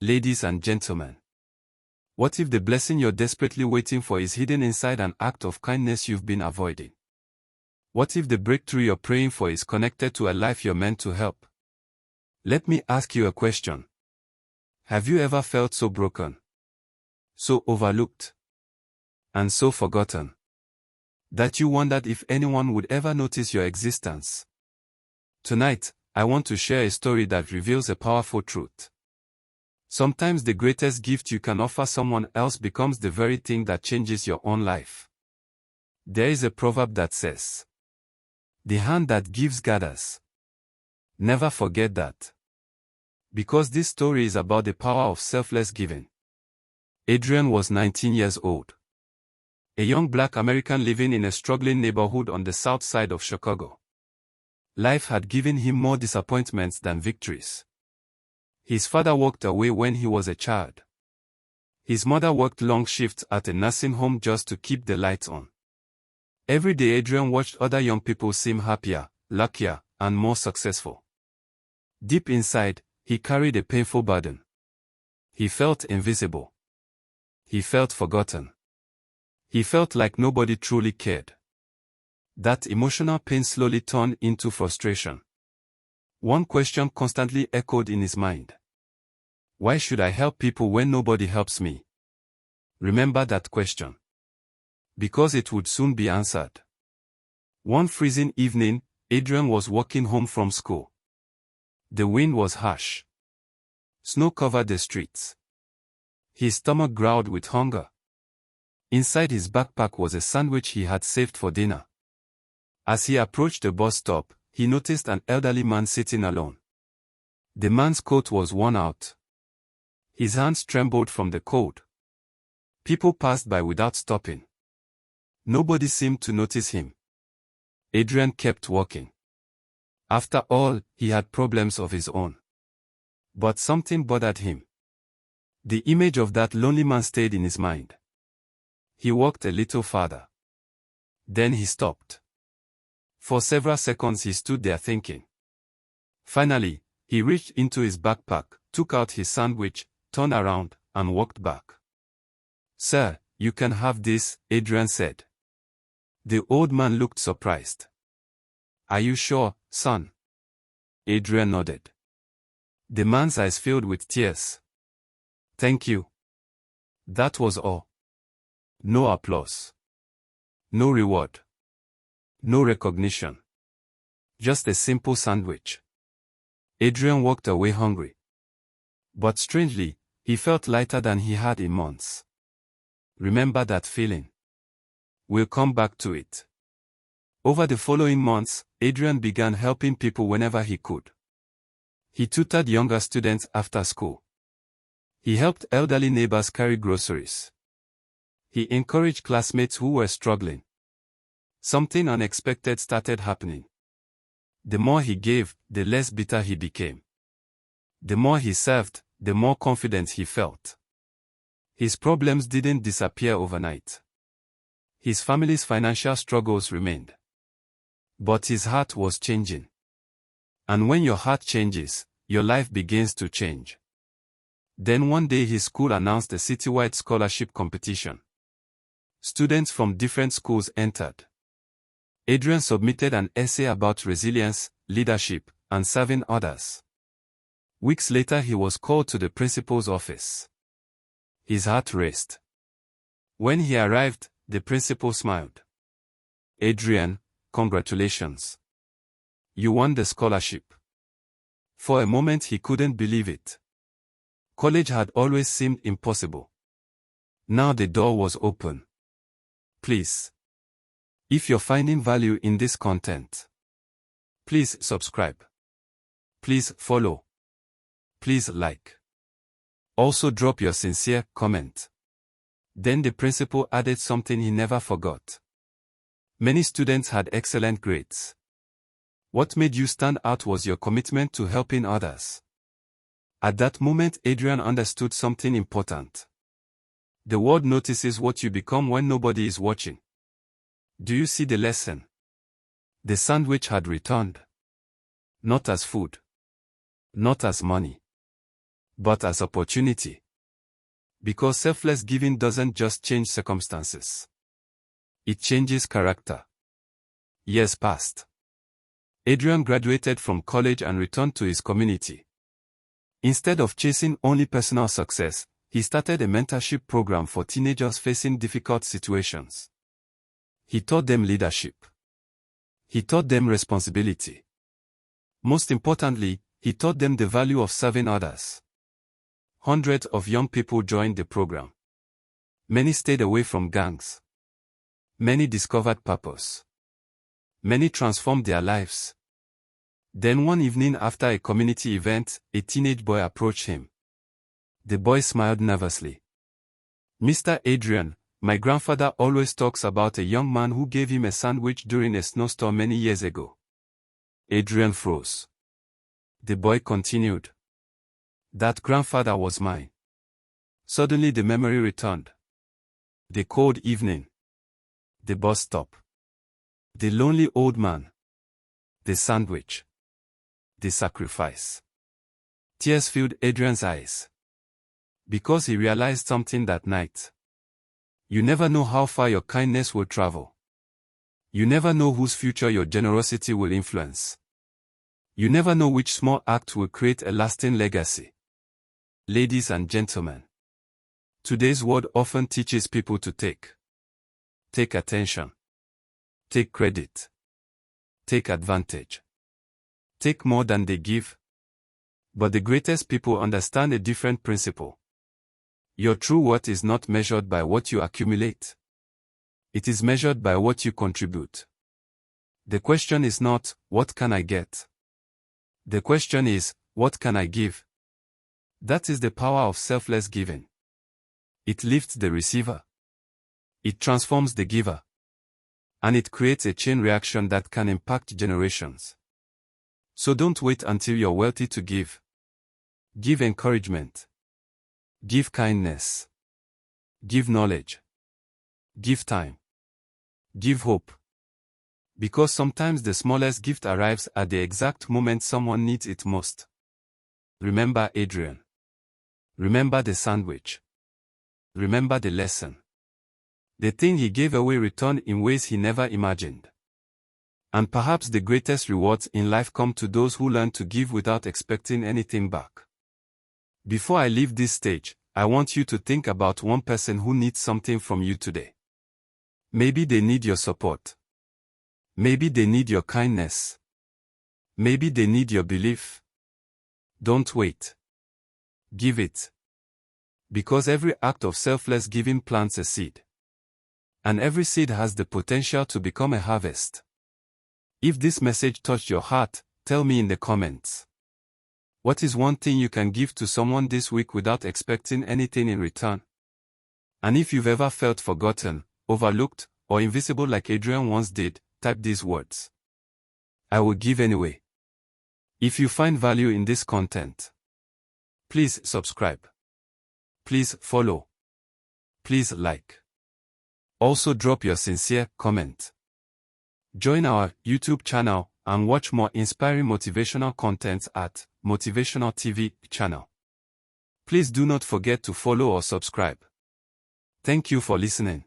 Ladies and gentlemen, what if the blessing you're desperately waiting for is hidden inside an act of kindness you've been avoiding? What if the breakthrough you're praying for is connected to a life you're meant to help? Let me ask you a question. Have you ever felt so broken, so overlooked, and so forgotten, that you wondered if anyone would ever notice your existence? Tonight, I want to share a story that reveals a powerful truth. Sometimes the greatest gift you can offer someone else becomes the very thing that changes your own life. There is a proverb that says, "The hand that gives gathers." Never forget that. Because this story is about the power of selfless giving. Adrian was 19 years old. A young black American living in a struggling neighborhood on the south side of Chicago. Life had given him more disappointments than victories. His father walked away when he was a child. His mother worked long shifts at a nursing home just to keep the lights on. Every day Adrian watched other young people seem happier, luckier, and more successful. Deep inside, he carried a painful burden. He felt invisible. He felt forgotten. He felt like nobody truly cared. That emotional pain slowly turned into frustration. One question constantly echoed in his mind. Why should I help people when nobody helps me? Remember that question. Because it would soon be answered. One freezing evening, Adrian was walking home from school. The wind was harsh. Snow covered the streets. His stomach growled with hunger. Inside his backpack was a sandwich he had saved for dinner. As he approached the bus stop, he noticed an elderly man sitting alone. The man's coat was worn out. His hands trembled from the cold. People passed by without stopping. Nobody seemed to notice him. Adrian kept walking. After all, he had problems of his own. But something bothered him. The image of that lonely man stayed in his mind. He walked a little farther. Then he stopped. For several seconds he stood there thinking. Finally, he reached into his backpack, took out his sandwich, turned around, and walked back. "Sir, you can have this," Adrian said. The old man looked surprised. "Are you sure, son?" Adrian nodded. The man's eyes filled with tears. "Thank you." That was all. No applause. No reward. No recognition. Just a simple sandwich. Adrian walked away hungry. But strangely, he felt lighter than he had in months. Remember that feeling? We'll come back to it. Over the following months, Adrian began helping people whenever he could. He tutored younger students after school. He helped elderly neighbors carry groceries. He encouraged classmates who were struggling. Something unexpected started happening. The more he gave, the less bitter he became. The more he served, the more confident he felt. His problems didn't disappear overnight. His family's financial struggles remained. But his heart was changing. And when your heart changes, your life begins to change. Then one day his school announced a citywide scholarship competition. Students from different schools entered. Adrian submitted an essay about resilience, leadership, and serving others. Weeks later he was called to the principal's office. His heart raced. When he arrived, the principal smiled. "Adrian, congratulations. You won the scholarship." For a moment he couldn't believe it. College had always seemed impossible. Now the door was open. Please, if you're finding value in this content, please subscribe. Please follow. Please like. Also drop your sincere comment. Then the principal added something he never forgot. Many students had excellent grades. What made you stand out was your commitment to helping others. At that moment Adrian understood something important. The world notices what you become when nobody is watching. Do you see the lesson? The sandwich had returned. Not as food. Not as money. but as opportunity. Because selfless giving doesn't just change circumstances. It changes character. Years passed. Adrian graduated from college and returned to his community. Instead of chasing only personal success, he started a mentorship program for teenagers facing difficult situations. He taught them leadership. He taught them responsibility. Most importantly, he taught them the value of serving others. Hundreds of young people joined the program. Many stayed away from gangs. Many discovered purpose. Many transformed their lives. Then one evening after a community event, a teenage boy approached him. The boy smiled nervously. "Mr. Adrian, my grandfather always talks about a young man who gave him a sandwich during a snowstorm many years ago." Adrian froze. The boy continued. "That grandfather was mine." Suddenly the memory returned. The cold evening. The bus stop. The lonely old man. The sandwich. The sacrifice. Tears filled Adrian's eyes. Because he realized something that night. You never know how far your kindness will travel. You never know whose future your generosity will influence. You never know which small act will create a lasting legacy. Ladies and gentlemen, today's world often teaches people to take attention, take credit, take advantage, take more than they give. But the greatest people understand a different principle. Your true worth is not measured by what you accumulate. It is measured by what you contribute. The question is not, what can I get? The question is, what can I give? That is the power of selfless giving. It lifts the receiver. It transforms the giver. And it creates a chain reaction that can impact generations. So don't wait until you're wealthy to give. Give encouragement. Give kindness. Give knowledge. Give time. Give hope. Because sometimes the smallest gift arrives at the exact moment someone needs it most. Remember Adrian. Remember the sandwich. Remember the lesson. The thing he gave away returned in ways he never imagined. And perhaps the greatest rewards in life come to those who learn to give without expecting anything back. Before I leave this stage, I want you to think about one person who needs something from you today. Maybe they need your support. Maybe they need your kindness. Maybe they need your belief. Don't wait. Give it. Because every act of selfless giving plants a seed. And every seed has the potential to become a harvest. If this message touched your heart, tell me in the comments. What is one thing you can give to someone this week without expecting anything in return? And if you've ever felt forgotten, overlooked, or invisible like Adrian once did, type these words. I will give anyway. If you find value in this content, please subscribe. Please follow. Please like. Also drop your sincere comment. Join our YouTube channel and watch more inspiring motivational content at Motivational TV channel. Please do not forget to follow or subscribe. Thank you for listening.